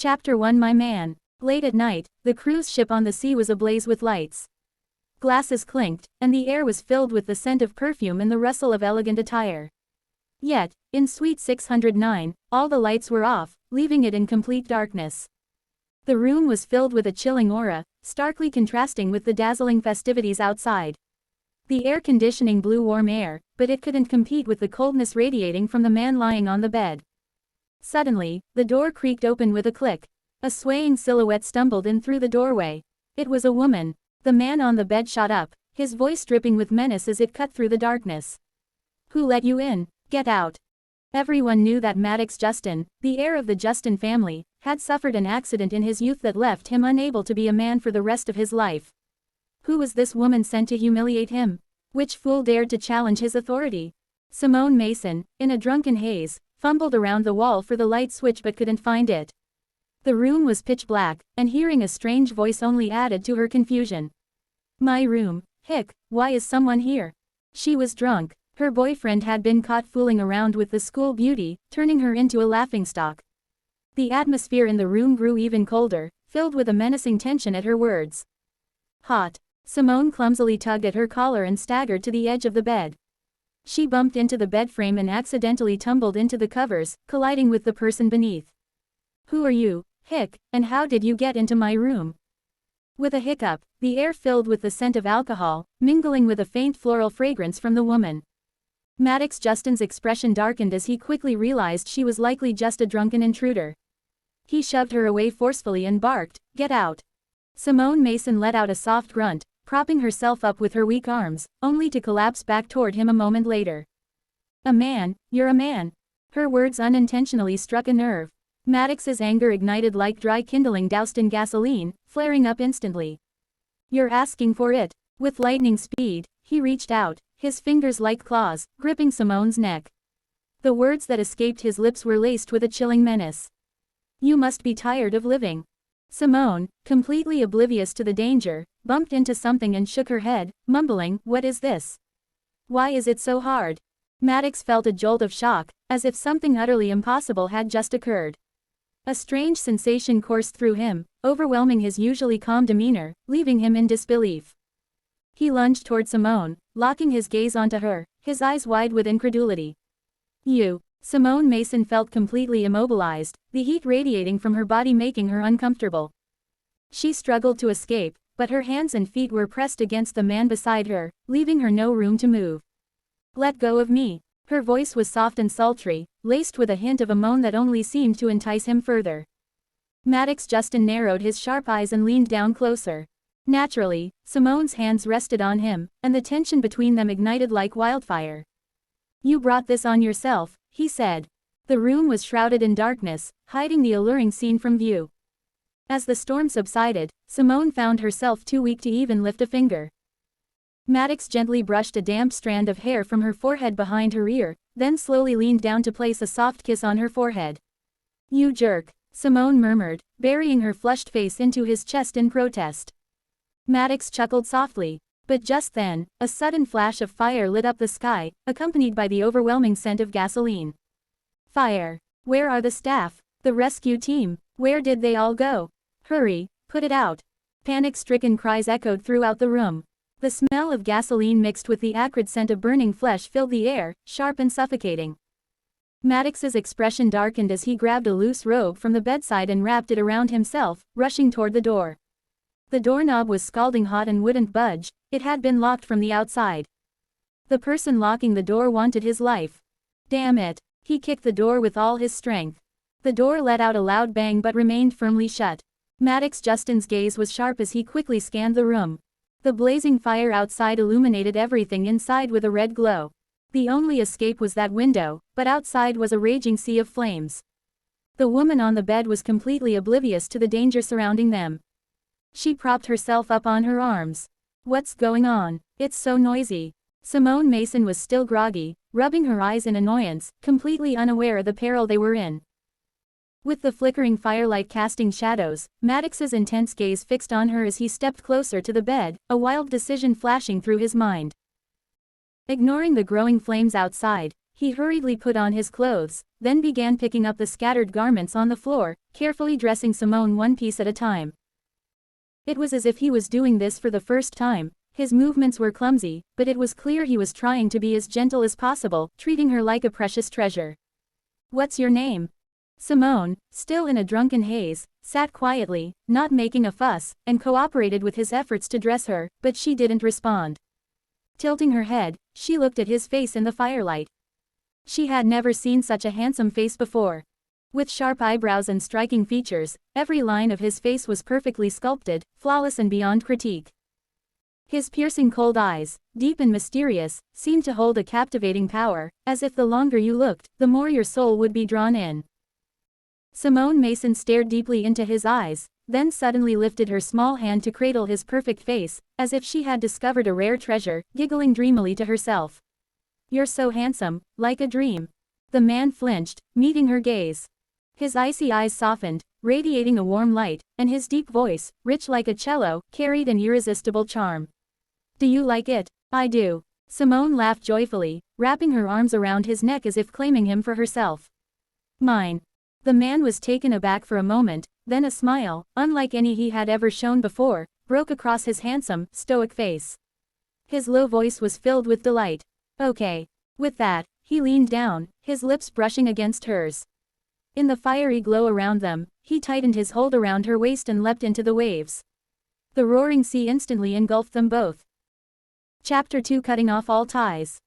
Chapter 1 My Man. Late at night, the cruise ship on the sea was ablaze with lights. Glasses clinked, and the air was filled with the scent of perfume and the rustle of elegant attire. Yet, in Suite 609, all the lights were off, leaving it in complete darkness. The room was filled with a chilling aura, starkly contrasting with the dazzling festivities outside. The air conditioning blew warm air, but it couldn't compete with the coldness radiating from the man lying on the bed. Suddenly, the door creaked open with a click. A swaying silhouette stumbled in through the doorway. It was a woman. The man on the bed shot up, his voice dripping with menace as it cut through the darkness. "Who let you in? Get out." Everyone knew that Maddox Justin, the heir of the Justin family, had suffered an accident in his youth that left him unable to be a man for the rest of his life. Who was this woman sent to humiliate him? Which fool dared to challenge his authority? Simone Mason, in a drunken haze, fumbled around the wall for the light switch but couldn't find it. The room was pitch black, and hearing a strange voice only added to her confusion. "My room, hick, why is someone here?" She was drunk. Her boyfriend had been caught fooling around with the school beauty, turning her into a laughingstock. The atmosphere in the room grew even colder, filled with a menacing tension at her words. "Hot." Simone clumsily tugged at her collar and staggered to the edge of the bed. She bumped into the bed frame and accidentally tumbled into the covers, colliding with the person beneath. "Who are you, hick, and how did you get into my room?" With a hiccup, the air filled with the scent of alcohol, mingling with a faint floral fragrance from the woman. Maddox Justin's expression darkened as he quickly realized she was likely just a drunken intruder. He shoved her away forcefully and barked, "Get out." Simone Mason let out a soft grunt, propping herself up with her weak arms, only to collapse back toward him a moment later. "A man, you're a man." Her words unintentionally struck a nerve. Maddox's anger ignited like dry kindling doused in gasoline, flaring up instantly. "You're asking for it." With lightning speed, he reached out, his fingers like claws, gripping Simone's neck. The words that escaped his lips were laced with a chilling menace. "You must be tired of living." Simone, completely oblivious to the danger, bumped into something and shook her head, mumbling, "What is this? Why is it so hard?" Maddox felt a jolt of shock, as if something utterly impossible had just occurred. A strange sensation coursed through him, overwhelming his usually calm demeanor, leaving him in disbelief. He lunged toward Simone, locking his gaze onto her, his eyes wide with incredulity. "You." Simone Mason felt completely immobilized, the heat radiating from her body making her uncomfortable. She struggled to escape, but her hands and feet were pressed against the man beside her, leaving her no room to move. "Let go of me." Her voice was soft and sultry, laced with a hint of a moan that only seemed to entice him further. Maddox Justin narrowed his sharp eyes and leaned down closer. Naturally, Simone's hands rested on him, and the tension between them ignited like wildfire. "You brought this on yourself," he said. The room was shrouded in darkness, hiding the alluring scene from view. As the storm subsided, Simone found herself too weak to even lift a finger. Maddox gently brushed a damp strand of hair from her forehead behind her ear, then slowly leaned down to place a soft kiss on her forehead. "You jerk," Simone murmured, burying her flushed face into his chest in protest. Maddox chuckled softly. But just then, a sudden flash of fire lit up the sky, accompanied by the overwhelming scent of gasoline. "Fire! Where are the staff? The rescue team? Where did they all go? Hurry, put it out!" Panic-stricken cries echoed throughout the room. The smell of gasoline mixed with the acrid scent of burning flesh filled the air, sharp and suffocating. Maddox's expression darkened as he grabbed a loose robe from the bedside and wrapped it around himself, rushing toward the door. The doorknob was scalding hot and wouldn't budge. It had been locked from the outside. The person locking the door wanted his life. Damn it! He kicked the door with all his strength. The door let out a loud bang but remained firmly shut. Maddox Justin's gaze was sharp as he quickly scanned the room. The blazing fire outside illuminated everything inside with a red glow. The only escape was that window, but outside was a raging sea of flames. The woman on the bed was completely oblivious to the danger surrounding them. She propped herself up on her arms. "What's going on? It's so noisy." Simone Mason was still groggy, rubbing her eyes in annoyance, completely unaware of the peril they were in. With the flickering firelight casting shadows, Maddox's intense gaze fixed on her as he stepped closer to the bed, a wild decision flashing through his mind. Ignoring the growing flames outside, He hurriedly put on his clothes, then began picking up the scattered garments on the floor, carefully dressing Simone one piece at a time. It was as if he was doing this for the first time. His movements were clumsy, but it was clear he was trying to be as gentle as possible, treating her like a precious treasure. "What's your name?" Simone, still in a drunken haze, sat quietly, not making a fuss, and cooperated with his efforts to dress her, but she didn't respond. Tilting her head, she looked at his face in the firelight. She had never seen such a handsome face before. With sharp eyebrows and striking features, every line of his face was perfectly sculpted, flawless and beyond critique. His piercing cold eyes, deep and mysterious, seemed to hold a captivating power, as if the longer you looked, the more your soul would be drawn in. Simone Mason stared deeply into his eyes, then suddenly lifted her small hand to cradle his perfect face, as if she had discovered a rare treasure, giggling dreamily to herself. "You're so handsome, like a dream." The man flinched, meeting her gaze. His icy eyes softened, radiating a warm light, and his deep voice, rich like a cello, carried an irresistible charm. "Do you like it?" "I do." Simone laughed joyfully, wrapping her arms around his neck as if claiming him for herself. "Mine." The man was taken aback for a moment, then a smile, unlike any he had ever shown before, broke across his handsome, stoic face. His low voice was filled with delight. "Okay." With that, he leaned down, his lips brushing against hers. In the fiery glow around them, he tightened his hold around her waist and leapt into the waves. The roaring sea instantly engulfed them both. Chapter 2, Cutting Off All Ties.